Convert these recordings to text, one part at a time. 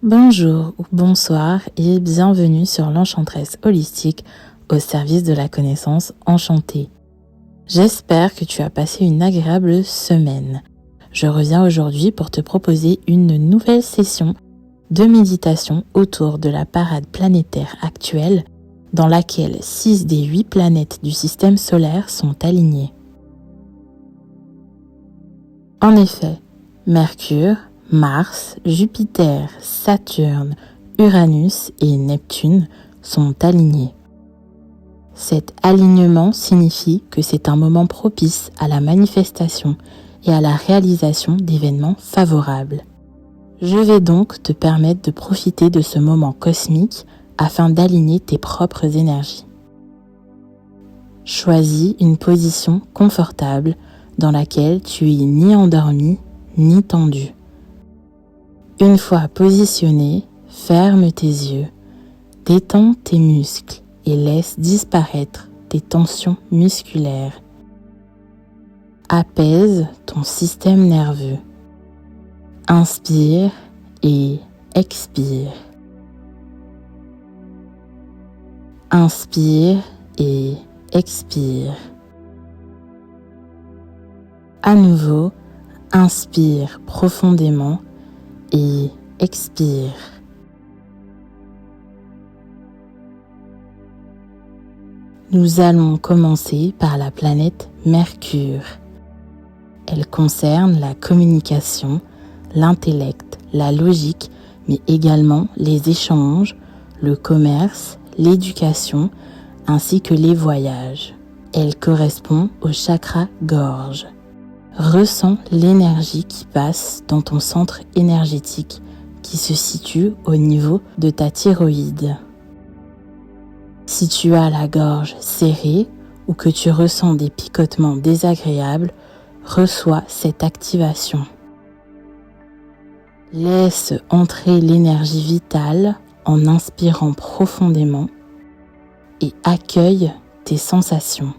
Bonjour ou bonsoir et bienvenue sur l'Enchantresse holistique au service de la connaissance enchantée. J'espère que tu as passé une agréable semaine. Je reviens aujourd'hui pour te proposer une nouvelle session de méditation autour de la parade planétaire actuelle dans laquelle 6 des 8 planètes du système solaire sont alignées. En effet, Mercure, Mars, Jupiter, Saturne, Uranus et Neptune sont alignés. Cet alignement signifie que c'est un moment propice à la manifestation et à la réalisation d'événements favorables. Je vais donc te permettre de profiter de ce moment cosmique afin d'aligner tes propres énergies. Choisis une position confortable dans laquelle tu es ni endormi ni tendu. Une fois positionné, ferme tes yeux, détends tes muscles et laisse disparaître tes tensions musculaires. Apaise ton système nerveux. Inspire et expire. Inspire et expire. À nouveau, inspire profondément et expire. Nous allons commencer par la planète Mercure. Elle concerne la communication, l'intellect, la logique, mais également les échanges, le commerce, l'éducation, ainsi que les voyages. Elle correspond au chakra gorge. Ressens l'énergie qui passe dans ton centre énergétique qui se situe au niveau de ta thyroïde. Si tu as la gorge serrée ou que tu ressens des picotements désagréables, reçois cette activation. Laisse entrer l'énergie vitale en inspirant profondément et accueille tes sensations.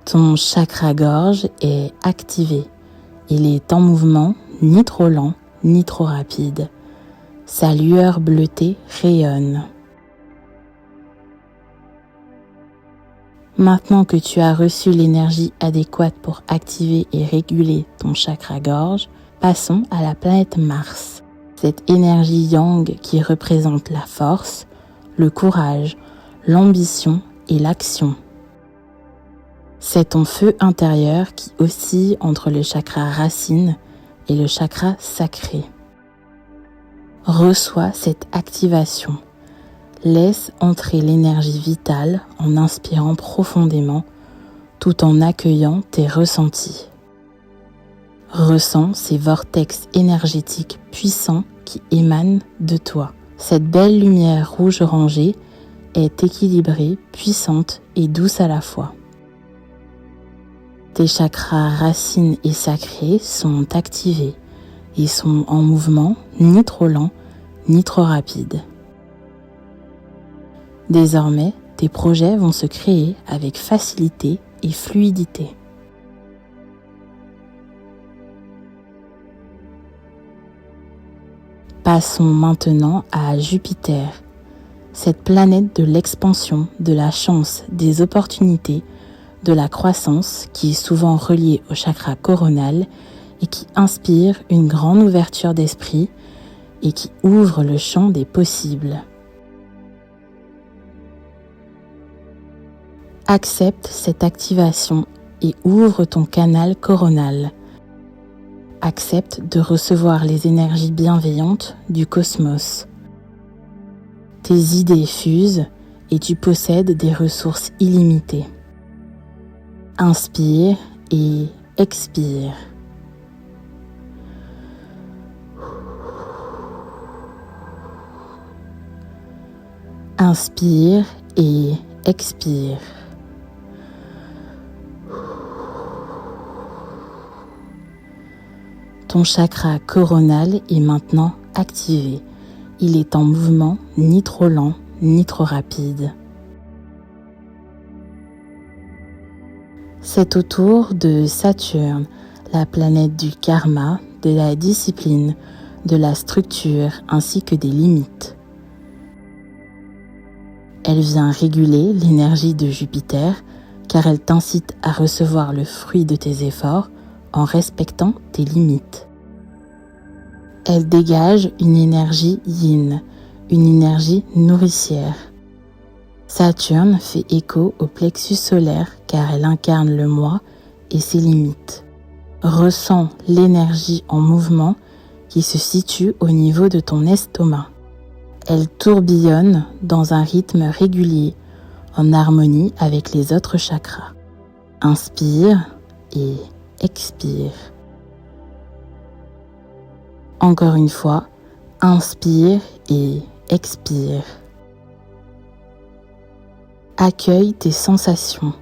Ton chakra-gorge est activé. Il est en mouvement, ni trop lent, ni trop rapide. Sa lueur bleutée rayonne. Maintenant que tu as reçu l'énergie adéquate pour activer et réguler ton chakra-gorge, passons à la planète Mars. Cette énergie yang qui représente la force, le courage, l'ambition et l'action. C'est ton feu intérieur qui oscille entre le chakra racine et le chakra sacré. Reçois cette activation. Laisse entrer l'énergie vitale en inspirant profondément tout en accueillant tes ressentis. Ressens ces vortex énergétiques puissants qui émanent de toi. Cette belle lumière rouge orangée est équilibrée, puissante et douce à la fois. Tes chakras racines et sacrés sont activés. Ils sont en mouvement, ni trop lent, ni trop rapide. Désormais, tes projets vont se créer avec facilité et fluidité. Passons maintenant à Jupiter, cette planète de l'expansion, de la chance, des opportunités, de la croissance qui est souvent reliée au chakra coronal et qui inspire une grande ouverture d'esprit et qui ouvre le champ des possibles. Accepte cette activation et ouvre ton canal coronal. Accepte de recevoir les énergies bienveillantes du cosmos. Tes idées fusent et tu possèdes des ressources illimitées. Inspire et expire. Inspire et expire. Ton chakra coronal est maintenant activé. Il est en mouvement, ni trop lent, ni trop rapide. C'est au tour de Saturne, la planète du karma, de la discipline, de la structure ainsi que des limites. Elle vient réguler l'énergie de Jupiter car elle t'incite à recevoir le fruit de tes efforts en respectant tes limites. Elle dégage une énergie yin, une énergie nourricière. Saturne fait écho au plexus solaire car elle incarne le moi et ses limites. Ressens l'énergie en mouvement qui se situe au niveau de ton estomac. Elle tourbillonne dans un rythme régulier, en harmonie avec les autres chakras. Inspire et expire. Encore une fois, inspire et expire. Accueille tes sensations.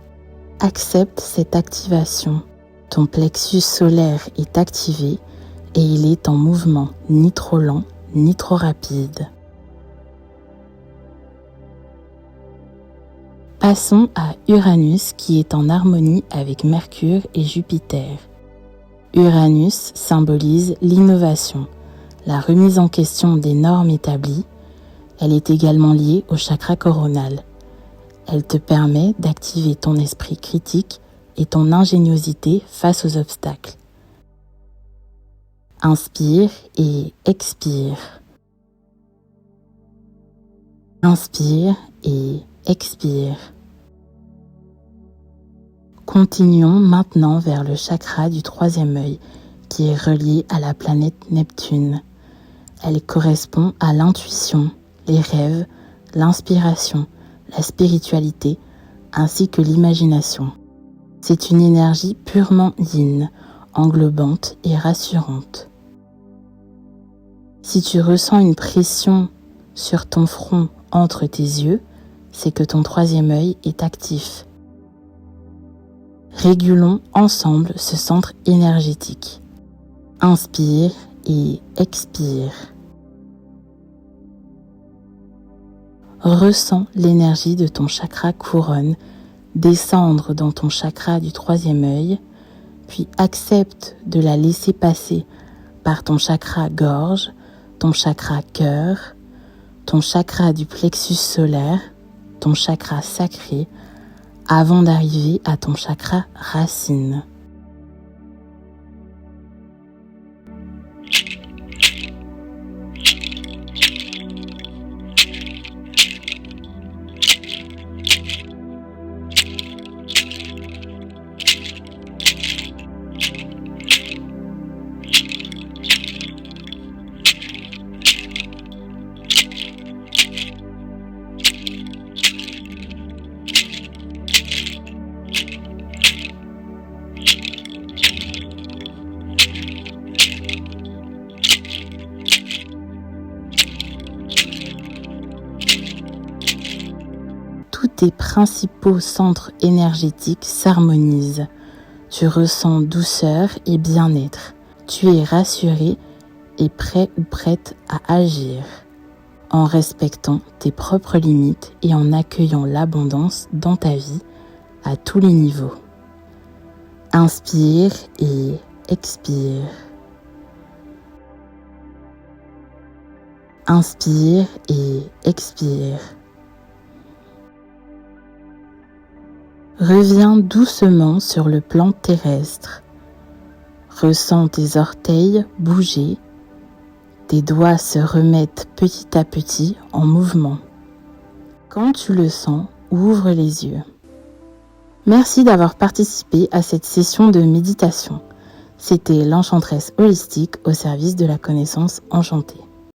Accepte cette activation. Ton plexus solaire est activé et il est en mouvement, ni trop lent, ni trop rapide. Passons à Uranus qui est en harmonie avec Mercure et Jupiter. Uranus symbolise l'innovation, la remise en question des normes établies. Elle est également liée au chakra coronal. Elle te permet d'activer ton esprit critique et ton ingéniosité face aux obstacles. Inspire et expire. Inspire et expire. Continuons maintenant vers le chakra du troisième œil qui est relié à la planète Neptune. Elle correspond à l'intuition, les rêves, l'inspiration, la spiritualité ainsi que l'imagination. C'est une énergie purement yin, englobante et rassurante. Si tu ressens une pression sur ton front entre tes yeux, c'est que ton troisième œil est actif. Régulons ensemble ce centre énergétique. Inspire et expire. Ressens l'énergie de ton chakra couronne descendre dans ton chakra du troisième œil, puis accepte de la laisser passer par ton chakra gorge, ton chakra cœur, ton chakra du plexus solaire, ton chakra sacré, avant d'arriver à ton chakra racine. Tous tes principaux centres énergétiques s'harmonisent. Tu ressens douceur et bien-être. Tu es rassuré et prêt ou prête à agir en respectant tes propres limites et en accueillant l'abondance dans ta vie à tous les niveaux. Inspire et expire. Inspire et expire. Reviens doucement sur le plan terrestre. Ressens tes orteils bouger. Tes doigts se remettent petit à petit en mouvement. Quand tu le sens, ouvre les yeux. Merci d'avoir participé à cette session de méditation. C'était l'Enchantresse holistique au service de la connaissance enchantée.